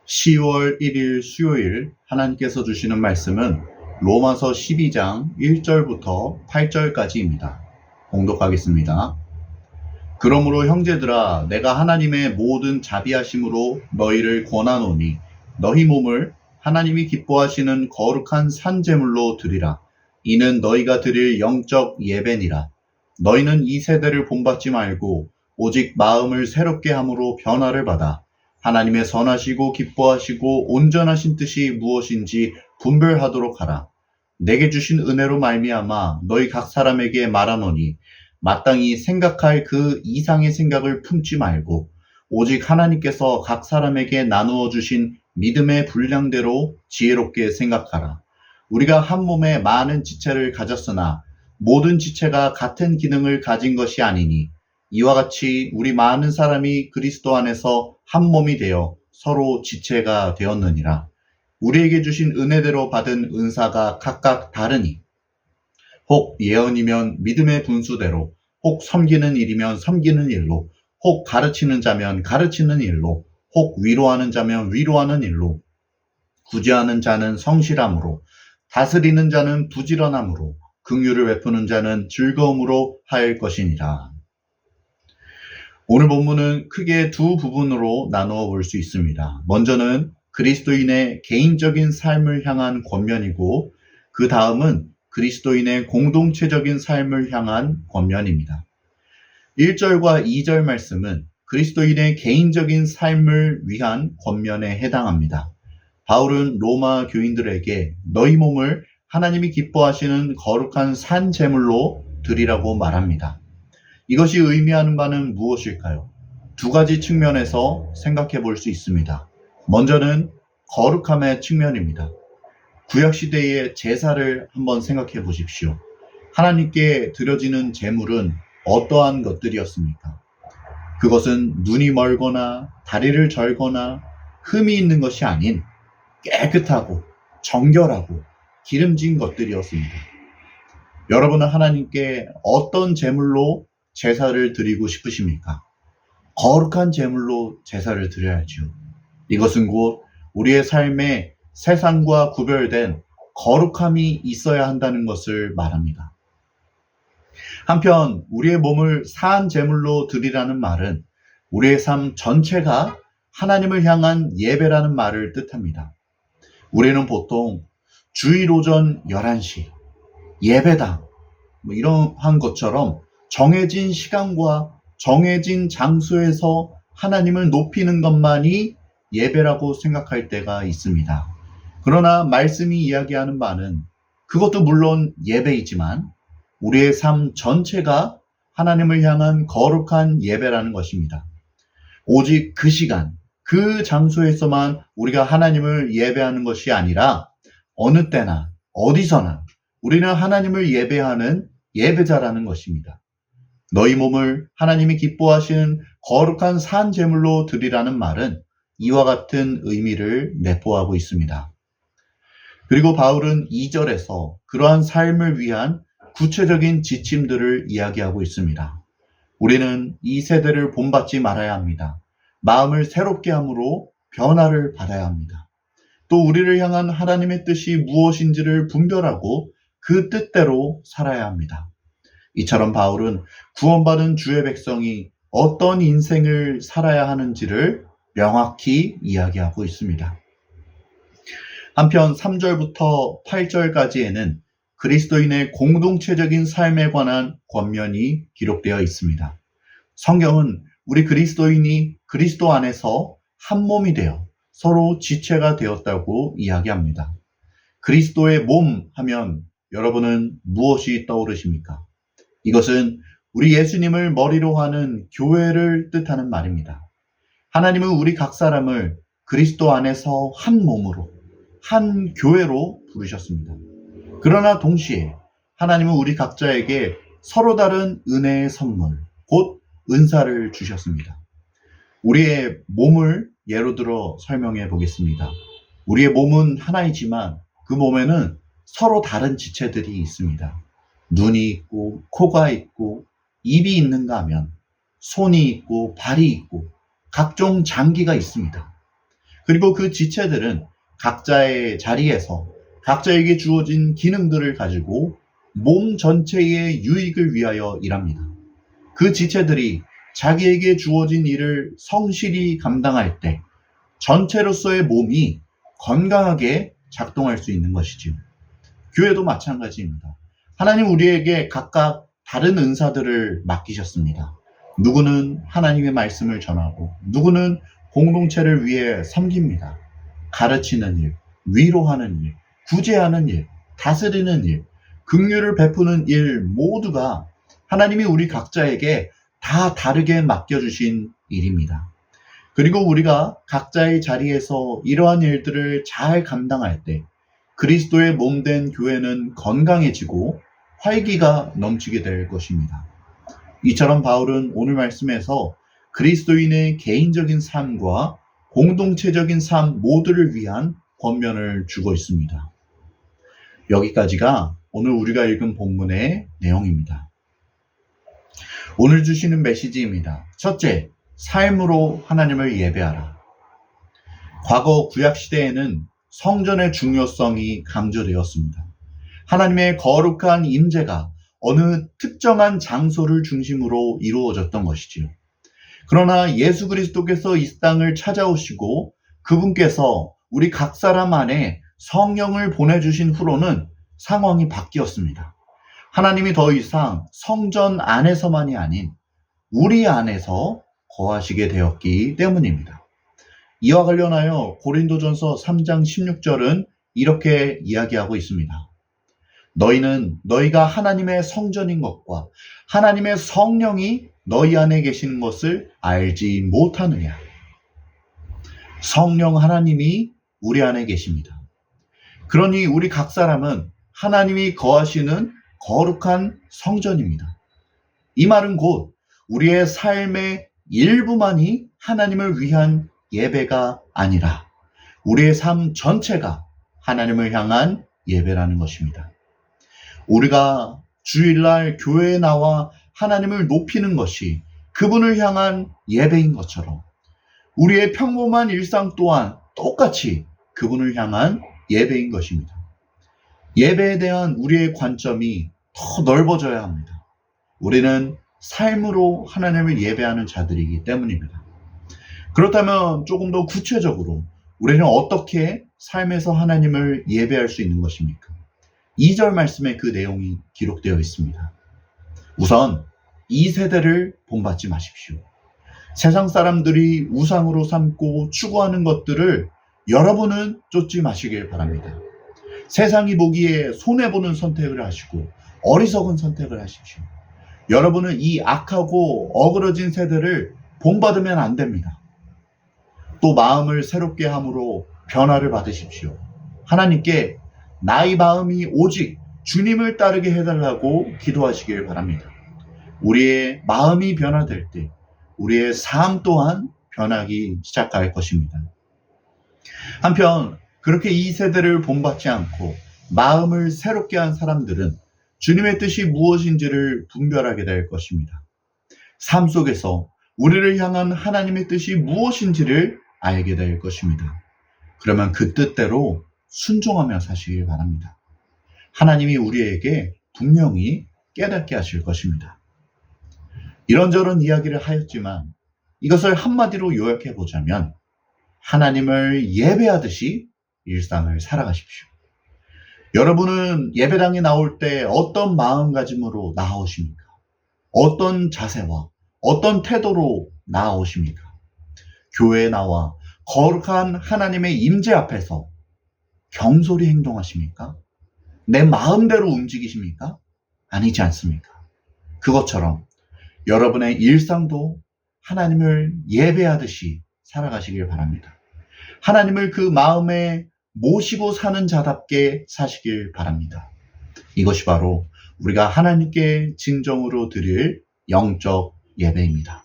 10월 1일 수요일 하나님께서 주시는 말씀은 로마서 12장 1절부터 8절까지입니다. 봉독하겠습니다. 그러므로 형제들아, 내가 하나님의 모든 자비하심으로 너희를 권하노니 너희 몸을 하나님이 기뻐하시는 거룩한 산제물로 드리라. 이는 너희가 드릴 영적 예배니라. 너희는 이 세대를 본받지 말고 오직 마음을 새롭게 함으로 변화를 받아 하나님의 선하시고 기뻐하시고 온전하신 뜻이 무엇인지 분별하도록 하라. 내게 주신 은혜로 말미암아 너희 각 사람에게 말하노니 마땅히 생각할 그 이상의 생각을 품지 말고 오직 하나님께서 각 사람에게 나누어 주신 믿음의 분량대로 지혜롭게 생각하라. 우리가 한 몸에 많은 지체를 가졌으나 모든 지체가 같은 기능을 가진 것이 아니니 이와 같이 우리 많은 사람이 그리스도 안에서 한 몸이 되어 서로 지체가 되었느니라. 우리에게 주신 은혜대로 받은 은사가 각각 다르니 혹 예언이면 믿음의 분수대로, 혹 섬기는 일이면 섬기는 일로, 혹 가르치는 자면 가르치는 일로, 혹 위로하는 자면 위로하는 일로, 구제하는 자는 성실함으로, 다스리는 자는 부지런함으로, 긍휼을 베푸는 자는 즐거움으로 할 것이니라. 오늘 본문은 크게 두 부분으로 나누어 볼 수 있습니다. 먼저는 그리스도인의 개인적인 삶을 향한 권면이고, 그 다음은 그리스도인의 공동체적인 삶을 향한 권면입니다. 1절과 2절 말씀은 그리스도인의 개인적인 삶을 위한 권면에 해당합니다. 바울은 로마 교인들에게 너희 몸을 하나님이 기뻐하시는 거룩한 산 제물로 드리라고 말합니다. 이것이 의미하는 바는 무엇일까요? 두 가지 측면에서 생각해 볼 수 있습니다. 먼저는 거룩함의 측면입니다. 구약시대의 제사를 한번 생각해 보십시오. 하나님께 드려지는 제물은 어떠한 것들이었습니까? 그것은 눈이 멀거나 다리를 절거나 흠이 있는 것이 아닌 깨끗하고 정결하고 기름진 것들이었습니다. 여러분은 하나님께 어떤 제물로 제사를 드리고 싶으십니까? 거룩한 제물로 제사를 드려야지요. 이것은 곧 우리의 삶에 세상과 구별된 거룩함이 있어야 한다는 것을 말합니다. 한편 우리의 몸을 사한 제물로 드리라는 말은 우리의 삶 전체가 하나님을 향한 예배라는 말을 뜻합니다. 우리는 보통 주일 오전 11시 예배당 이러한 것처럼 정해진 시간과 정해진 장소에서 하나님을 높이는 것만이 예배라고 생각할 때가 있습니다. 그러나 말씀이 이야기하는 바는 그것도 물론 예배이지만 우리의 삶 전체가 하나님을 향한 거룩한 예배라는 것입니다. 오직 그 시간, 그 장소에서만 우리가 하나님을 예배하는 것이 아니라 어느 때나 어디서나 우리는 하나님을 예배하는 예배자라는 것입니다. 너희 몸을 하나님이 기뻐하시는 거룩한 산 제물로 드리라는 말은 이와 같은 의미를 내포하고 있습니다. 그리고 바울은 2절에서 그러한 삶을 위한 구체적인 지침들을 이야기하고 있습니다. 우리는 이 세대를 본받지 말아야 합니다. 마음을 새롭게 함으로 변화를 받아야 합니다. 또 우리를 향한 하나님의 뜻이 무엇인지를 분별하고 그 뜻대로 살아야 합니다. 이처럼 바울은 구원받은 주의 백성이 어떤 인생을 살아야 하는지를 명확히 이야기하고 있습니다. 한편 3절부터 8절까지에는 그리스도인의 공동체적인 삶에 관한 권면이 기록되어 있습니다. 성경은 우리 그리스도인이 그리스도 안에서 한 몸이 되어 서로 지체가 되었다고 이야기합니다. 그리스도의 몸 하면 여러분은 무엇이 떠오르십니까? 이것은 우리 예수님을 머리로 하는 교회를 뜻하는 말입니다. 하나님은 우리 각 사람을 그리스도 안에서 한 몸으로, 한 교회로 부르셨습니다. 그러나 동시에 하나님은 우리 각자에게 서로 다른 은혜의 선물, 곧 은사를 주셨습니다. 우리의 몸을 예로 들어 설명해 보겠습니다. 우리의 몸은 하나이지만 그 몸에는 서로 다른 지체들이 있습니다. 눈이 있고 코가 있고 입이 있는가 하면 손이 있고 발이 있고 각종 장기가 있습니다. 그리고 그 지체들은 각자의 자리에서 각자에게 주어진 기능들을 가지고 몸 전체의 유익을 위하여 일합니다. 그 지체들이 자기에게 주어진 일을 성실히 감당할 때 전체로서의 몸이 건강하게 작동할 수 있는 것이지요. 교회도 마찬가지입니다. 하나님 우리에게 각각 다른 은사들을 맡기셨습니다. 누구는 하나님의 말씀을 전하고 누구는 공동체를 위해 섬깁니다. 가르치는 일, 위로하는 일, 구제하는 일, 다스리는 일, 긍휼을 베푸는 일 모두가 하나님이 우리 각자에게 다 다르게 맡겨주신 일입니다. 그리고 우리가 각자의 자리에서 이러한 일들을 잘 감당할 때 그리스도의 몸된 교회는 건강해지고 활기가 넘치게 될 것입니다. 이처럼 바울은 오늘 말씀에서 그리스도인의 개인적인 삶과 공동체적인 삶 모두를 위한 권면을 주고 있습니다. 여기까지가 오늘 우리가 읽은 본문의 내용입니다. 오늘 주시는 메시지입니다. 첫째, 삶으로 하나님을 예배하라. 과거 구약시대에는 성전의 중요성이 강조되었습니다. 하나님의 거룩한 임재가 어느 특정한 장소를 중심으로 이루어졌던 것이지요. 그러나 예수 그리스도께서 이 땅을 찾아오시고 그분께서 우리 각 사람 안에 성령을 보내주신 후로는 상황이 바뀌었습니다. 하나님이 더 이상 성전 안에서만이 아닌 우리 안에서 거하시게 되었기 때문입니다. 이와 관련하여 고린도전서 3장 16절은 이렇게 이야기하고 있습니다. 너희는 너희가 하나님의 성전인 것과 하나님의 성령이 너희 안에 계시는 것을 알지 못하느냐. 성령 하나님이 우리 안에 계십니다. 그러니 우리 각 사람은 하나님이 거하시는 거룩한 성전입니다. 이 말은 곧 우리의 삶의 일부만이 하나님을 위한 예배가 아니라 우리의 삶 전체가 하나님을 향한 예배라는 것입니다. 우리가 주일날 교회에 나와 하나님을 높이는 것이 그분을 향한 예배인 것처럼 우리의 평범한 일상 또한 똑같이 그분을 향한 예배인 것입니다. 예배에 대한 우리의 관점이 더 넓어져야 합니다. 우리는 삶으로 하나님을 예배하는 자들이기 때문입니다. 그렇다면 조금 더 구체적으로 우리는 어떻게 삶에서 하나님을 예배할 수 있는 것입니까? 2절 말씀에 그 내용이 기록되어 있습니다. 우선 이 세대를 본받지 마십시오. 세상 사람들이 우상으로 삼고 추구하는 것들을 여러분은 쫓지 마시길 바랍니다. 세상이 보기에 손해보는 선택을 하시고 어리석은 선택을 하십시오. 여러분은 이 악하고 어그러진 세대를 본받으면 안 됩니다. 또 마음을 새롭게 함으로 변화를 받으십시오. 하나님께 나의 마음이 오직 주님을 따르게 해달라고 기도하시길 바랍니다. 우리의 마음이 변화될 때 우리의 삶 또한 변하기 시작할 것입니다. 한편 그렇게 이 세대를 본받지 않고 마음을 새롭게 한 사람들은 주님의 뜻이 무엇인지를 분별하게 될 것입니다. 삶 속에서 우리를 향한 하나님의 뜻이 무엇인지를 알게 될 것입니다. 그러면 그 뜻대로 순종하며 사시길 바랍니다. 하나님이 우리에게 분명히 깨닫게 하실 것입니다. 이런저런 이야기를 하였지만 이것을 한마디로 요약해 보자면 하나님을 예배하듯이 일상을 살아가십시오. 여러분은 예배당에 나올 때 어떤 마음가짐으로 나아오십니까? 어떤 자세와 어떤 태도로 나아오십니까? 교회에 나와 거룩한 하나님의 임재 앞에서 경솔히 행동하십니까? 내 마음대로 움직이십니까? 아니지 않습니까? 그것처럼 여러분의 일상도 하나님을 예배하듯이 살아가시길 바랍니다. 하나님을 그 마음에 모시고 사는 자답게 사시길 바랍니다. 이것이 바로 우리가 하나님께 진정으로 드릴 영적 예배입니다.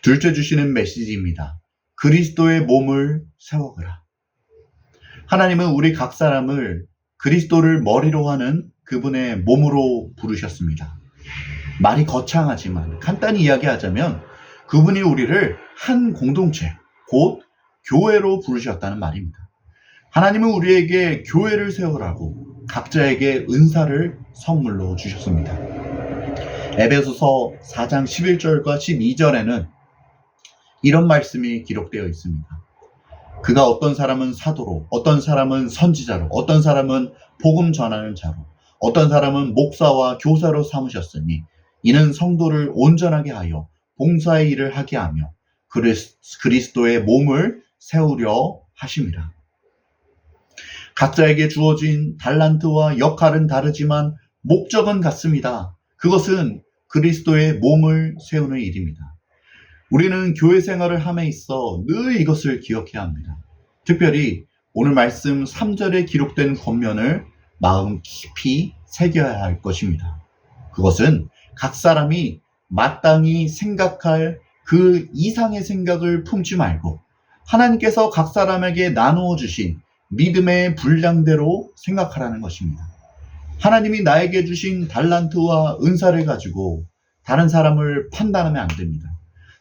둘째 주시는 메시지입니다. 그리스도의 몸을 세워가라. 하나님은 우리 각 사람을 그리스도를 머리로 하는 그분의 몸으로 부르셨습니다. 말이 거창하지만 간단히 이야기하자면 그분이 우리를 한 공동체, 곧 교회로 부르셨다는 말입니다. 하나님은 우리에게 교회를 세우라고 각자에게 은사를 선물로 주셨습니다. 에베소서 4장 11절과 12절에는 이런 말씀이 기록되어 있습니다. 그가 어떤 사람은 사도로, 어떤 사람은 선지자로, 어떤 사람은 복음 전하는 자로, 어떤 사람은 목사와 교사로 삼으셨으니 이는 성도를 온전하게 하여 봉사의 일을 하게 하며 그리스도의 몸을 세우려 하심이라. 각자에게 주어진 달란트와 역할은 다르지만 목적은 같습니다. 그것은 그리스도의 몸을 세우는 일입니다. 우리는 교회 생활을 함에 있어 늘 이것을 기억해야 합니다. 특별히 오늘 말씀 3절에 기록된 권면을 마음 깊이 새겨야 할 것입니다. 그것은 각 사람이 마땅히 생각할 그 이상의 생각을 품지 말고 하나님께서 각 사람에게 나누어 주신 믿음의 분량대로 생각하라는 것입니다. 하나님이 나에게 주신 달란트와 은사를 가지고 다른 사람을 판단하면 안 됩니다.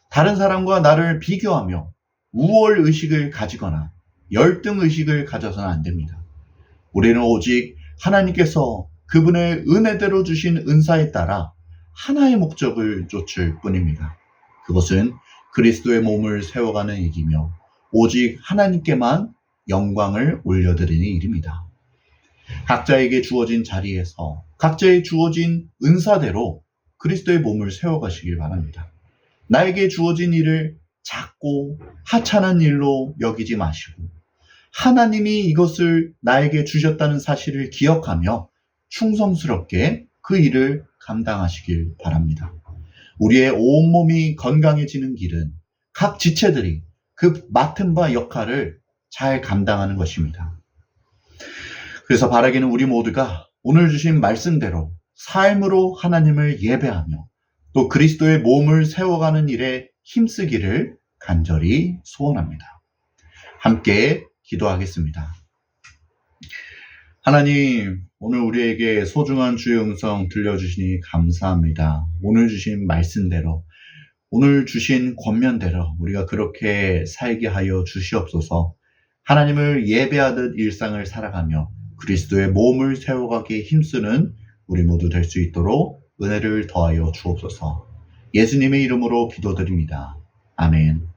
다른 사람과 나를 비교하며 우월 의식을 가지거나 열등 의식을 가져서는 안 됩니다. 우리는 오직 하나님께서 그분의 은혜대로 주신 은사에 따라 하나의 목적을 쫓을 뿐입니다. 그것은 그리스도의 몸을 세워가는 일이며 오직 하나님께만 영광을 올려드리는 일입니다. 각자에게 주어진 자리에서 각자의 주어진 은사대로 그리스도의 몸을 세워가시길 바랍니다. 나에게 주어진 일을 작고 하찮은 일로 여기지 마시고 하나님이 이것을 나에게 주셨다는 사실을 기억하며 충성스럽게 그 일을 감당하시길 바랍니다. 우리의 온몸이 건강해지는 길은 각 지체들이 그 맡은 바 역할을 잘 감당하는 것입니다. 그래서 바라기는 우리 모두가 오늘 주신 말씀대로 삶으로 하나님을 예배하며 또 그리스도의 몸을 세워가는 일에 힘쓰기를 간절히 소원합니다. 함께 기도하겠습니다. 하나님, 오늘 우리에게 소중한 주의 음성 들려주시니 감사합니다. 오늘 주신 말씀대로, 오늘 주신 권면대로 우리가 그렇게 살게 하여 주시옵소서. 하나님을 예배하듯 일상을 살아가며 그리스도의 몸을 세워가기에 힘쓰는 우리 모두 될 수 있도록 은혜를 더하여 주옵소서. 예수님의 이름으로 기도드립니다. 아멘.